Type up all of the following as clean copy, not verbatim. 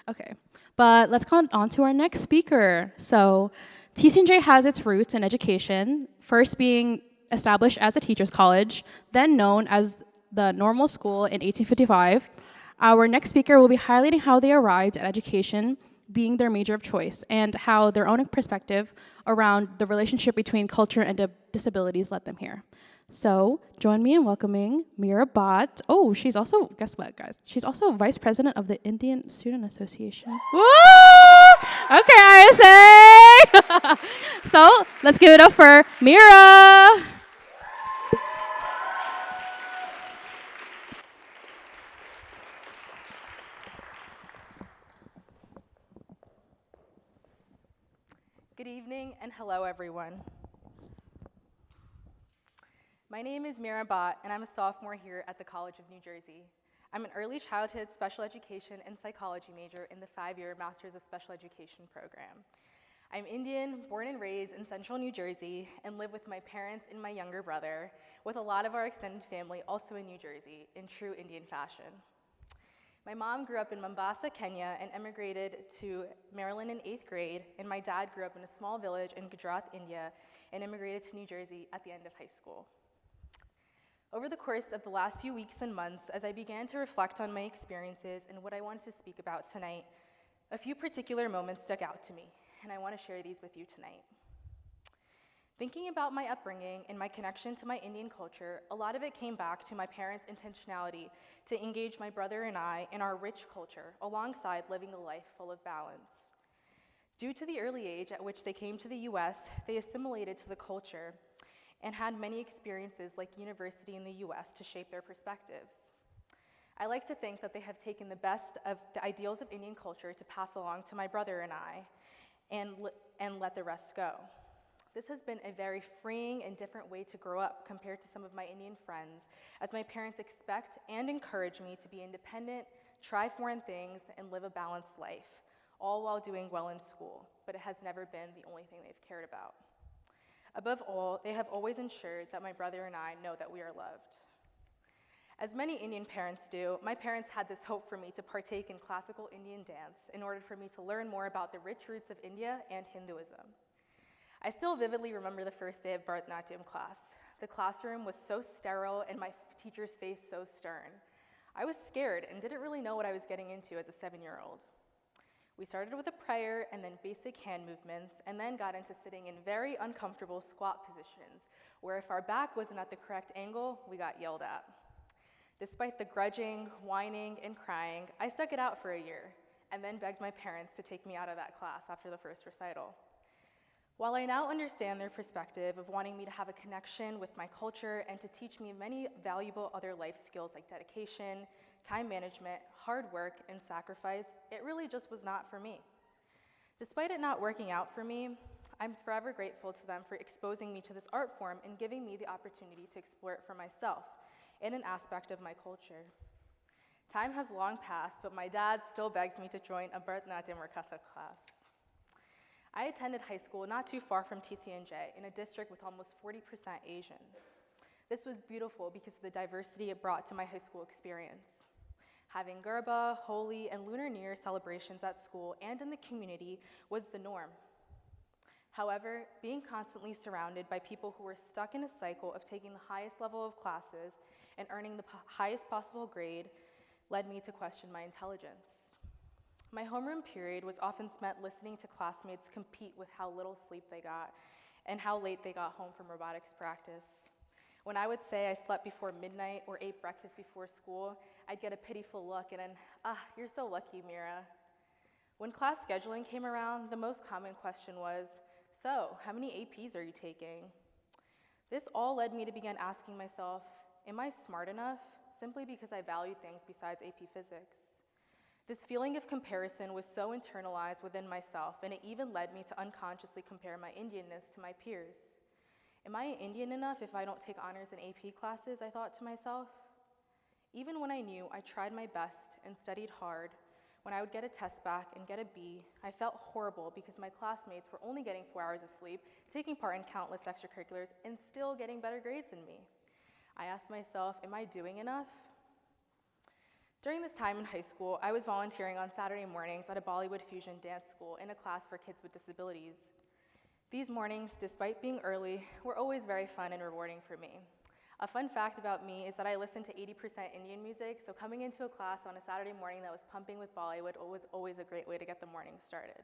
Okay, but let's go on to our next speaker. So, TCNJ has its roots in education, first being established as a teacher's college, then known as the Normal School in 1855. Our next speaker will be highlighting how they arrived at education being their major of choice and how their own perspective around the relationship between culture and disabilities led them here. So join me in welcoming Meera Bhatt. Oh, she's also, guess what, guys? She's also vice president of the Indian Student Association. Woo! Okay, ISA! So let's give it up for Meera. Good evening and hello everyone. My name is Meera Bhatt and I'm a sophomore here at the College of New Jersey. I'm an early childhood special education and psychology major in the 5-year Masters of Special Education program. I'm Indian, born and raised in central New Jersey, and live with my parents and my younger brother, with a lot of our extended family also in New Jersey, in true Indian fashion. My mom grew up in Mombasa, Kenya, and emigrated to Maryland in 8th grade, and my dad grew up in a small village in Gujarat, India, and immigrated to New Jersey at the end of high school. Over the course of the last few weeks and months, as I began to reflect on my experiences and what I wanted to speak about tonight, a few particular moments stuck out to me, and I want to share these with you tonight. Thinking about my upbringing and my connection to my Indian culture, a lot of it came back to my parents' intentionality to engage my brother and I in our rich culture, alongside living a life full of balance. Due to the early age at which they came to the US, they assimilated to the culture and had many experiences like university in the US to shape their perspectives. I like to think that they have taken the best of the ideals of Indian culture to pass along to my brother and I, and let the rest go. This has been a very freeing and different way to grow up compared to some of my Indian friends, as my parents expect and encourage me to be independent, try foreign things, and live a balanced life, all while doing well in school, but it has never been the only thing they've cared about. Above all, they have always ensured that my brother and I know that we are loved. As many Indian parents do, my parents had this hope for me to partake in classical Indian dance in order for me to learn more about the rich roots of India and Hinduism. I still vividly remember the first day of Bharatanatyam class. The classroom was so sterile and my teacher's face so stern. I was scared and didn't really know what I was getting into as a 7-year-old. We started with a prayer and then basic hand movements, and then got into sitting in very uncomfortable squat positions, where if our back wasn't at the correct angle, we got yelled at. Despite the grudging, whining, and crying, I stuck it out for a year, and then begged my parents to take me out of that class after the first recital. While I now understand their perspective of wanting me to have a connection with my culture and to teach me many valuable other life skills like dedication, time management, hard work, and sacrifice, it really just was not for me. Despite it not working out for me, I'm forever grateful to them for exposing me to this art form and giving me the opportunity to explore it for myself in an aspect of my culture. Time has long passed, but my dad still begs me to join a Bharatanatyam or Kathak class. I attended high school not too far from TCNJ in a district with almost 40% Asians. This was beautiful because of the diversity it brought to my high school experience. Having Garba, Holi, and Lunar New Year celebrations at school and in the community was the norm. However, being constantly surrounded by people who were stuck in a cycle of taking the highest level of classes and earning the highest possible grade led me to question my intelligence. My homeroom period was often spent listening to classmates compete with how little sleep they got and how late they got home from robotics practice. When I would say I slept before midnight or ate breakfast before school, I'd get a pitiful look and you're so lucky, Meera. When class scheduling came around, the most common question was, so, how many APs are you taking? This all led me to begin asking myself, am I smart enough? Simply because I valued things besides AP Physics. This feeling of comparison was so internalized within myself, and it even led me to unconsciously compare my Indianness to my peers. Am I Indian enough if I don't take honors in AP classes, I thought to myself. Even when I knew I tried my best and studied hard, when I would get a test back and get a B, I felt horrible because my classmates were only getting 4 hours of sleep, taking part in countless extracurriculars, and still getting better grades than me. I asked myself, am I doing enough? During this time in high school, I was volunteering on Saturday mornings at a Bollywood fusion dance school in a class for kids with disabilities. These mornings, despite being early, were always very fun and rewarding for me. A fun fact about me is that I listen to 80% Indian music, so coming into a class on a Saturday morning that was pumping with Bollywood was always a great way to get the morning started.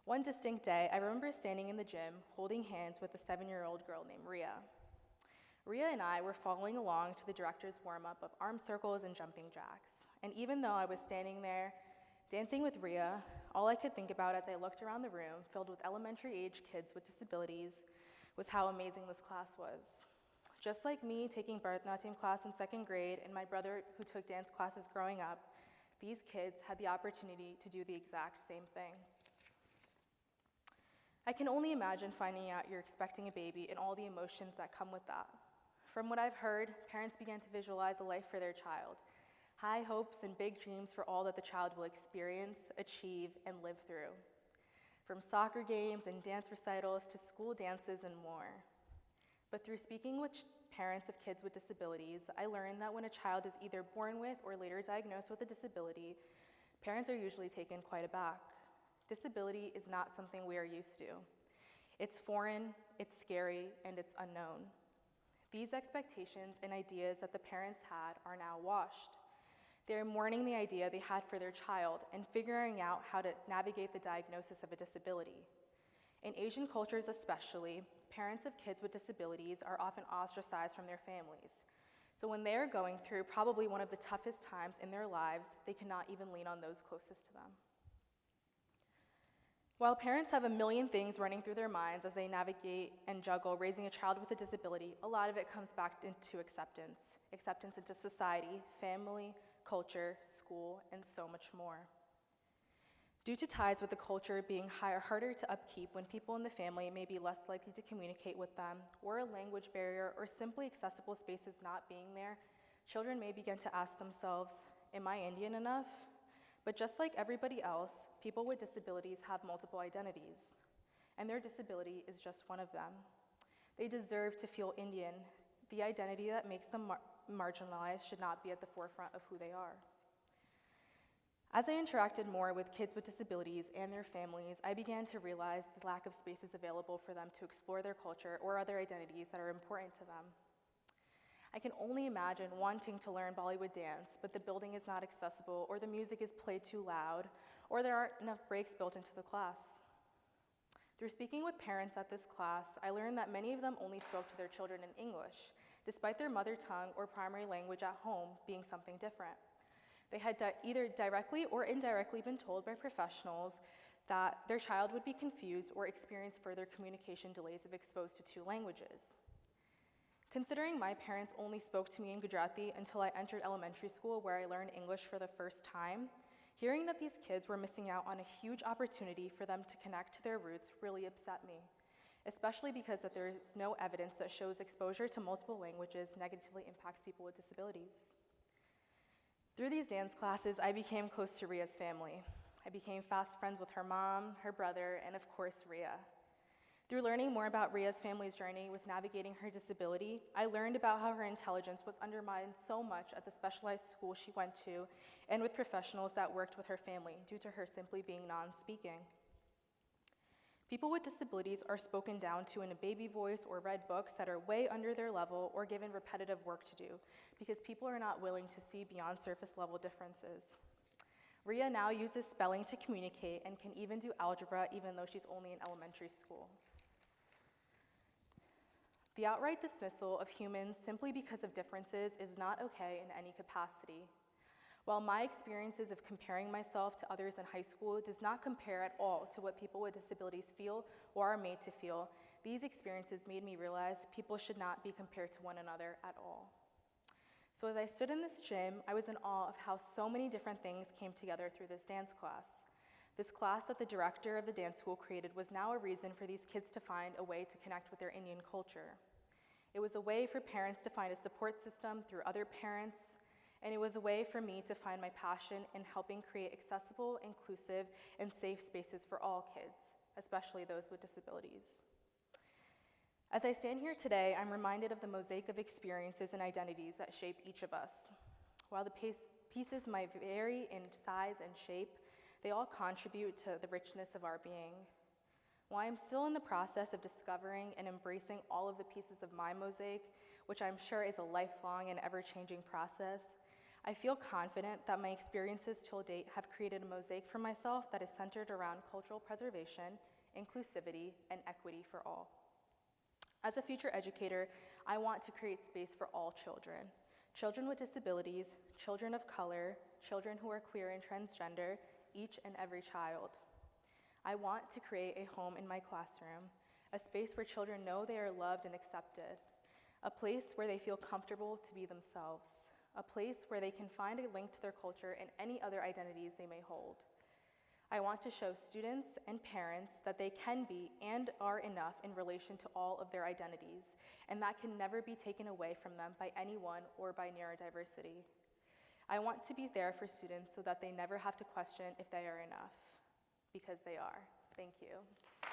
One distinct day, I remember standing in the gym, holding hands with a 7-year-old girl named Ria. Ria and I were following along to the director's warm-up of arm circles and jumping jacks. And even though I was standing there dancing with Ria, all I could think about as I looked around the room, filled with elementary-age kids with disabilities, was how amazing this class was. Just like me taking Bharatanatyam class in 2nd grade and my brother who took dance classes growing up, these kids had the opportunity to do the exact same thing. I can only imagine finding out you're expecting a baby and all the emotions that come with that. From what I've heard, parents began to visualize a life for their child, high hopes and big dreams for all that the child will experience, achieve, and live through. From soccer games and dance recitals to school dances and more. But through speaking with parents of kids with disabilities, I learned that when a child is either born with or later diagnosed with a disability, parents are usually taken quite aback. Disability is not something we are used to. It's foreign, it's scary, and it's unknown. These expectations and ideas that the parents had are now washed. They are mourning the idea they had for their child and figuring out how to navigate the diagnosis of a disability. In Asian cultures especially, parents of kids with disabilities are often ostracized from their families. So when they're going through probably one of the toughest times in their lives, they cannot even lean on those closest to them. While parents have a million things running through their minds as they navigate and juggle raising a child with a disability, a lot of it comes back into acceptance. Acceptance into society, family, culture, school, and so much more. Due to ties with the culture being harder to upkeep when people in the family may be less likely to communicate with them, or a language barrier or simply accessible spaces not being there, children may begin to ask themselves, am I Indian enough? But just like everybody else, people with disabilities have multiple identities, and their disability is just one of them. They deserve to feel Indian. The identity that makes them marginalized should not be at the forefront of who they are. As I interacted more with kids with disabilities and their families, I began to realize the lack of spaces available for them to explore their culture or other identities that are important to them. I can only imagine wanting to learn Bollywood dance, but the building is not accessible, or the music is played too loud, or there aren't enough breaks built into the class. Through speaking with parents at this class, I learned that many of them only spoke to their children in English, despite their mother tongue or primary language at home being something different. They had either directly or indirectly been told by professionals that their child would be confused or experience further communication delays if exposed to 2 languages. Considering my parents only spoke to me in Gujarati until I entered elementary school where I learned English for the first time, hearing that these kids were missing out on a huge opportunity for them to connect to their roots really upset me, especially because that there is no evidence that shows exposure to multiple languages negatively impacts people with disabilities. Through these dance classes, I became close to Ria's family. I became fast friends with her mom, her brother, and of course, Ria. Through learning more about Ria's family's journey with navigating her disability, I learned about how her intelligence was undermined so much at the specialized school she went to and with professionals that worked with her family due to her simply being non-speaking. People with disabilities are spoken down to in a baby voice or read books that are way under their level or given repetitive work to do because people are not willing to see beyond surface level differences. Ria now uses spelling to communicate and can even do algebra even though she's only in elementary school. The outright dismissal of humans simply because of differences is not okay in any capacity. While my experiences of comparing myself to others in high school does not compare at all to what people with disabilities feel or are made to feel, these experiences made me realize people should not be compared to one another at all. So as I stood in this gym, I was in awe of how so many different things came together through this dance class. This class that the director of the dance school created was now a reason for these kids to find a way to connect with their Indian culture. It was a way for parents to find a support system through other parents, and it was a way for me to find my passion in helping create accessible, inclusive, and safe spaces for all kids, especially those with disabilities. As I stand here today, I'm reminded of the mosaic of experiences and identities that shape each of us. While the pieces might vary in size and shape, they all contribute to the richness of our being. While I'm still in the process of discovering and embracing all of the pieces of my mosaic, which I'm sure is a lifelong and ever-changing process, I feel confident that my experiences till date have created a mosaic for myself that is centered around cultural preservation, inclusivity, and equity for all. As a future educator, I want to create space for all children. Children with disabilities, children of color, children who are queer and transgender, each and every child. I want to create a home in my classroom, a space where children know they are loved and accepted, a place where they feel comfortable to be themselves, a place where they can find a link to their culture and any other identities they may hold. I want to show students and parents that they can be and are enough in relation to all of their identities, and that can never be taken away from them by anyone or by neurodiversity. I want to be there for students so that they never have to question if they are enough, because they are. Thank you.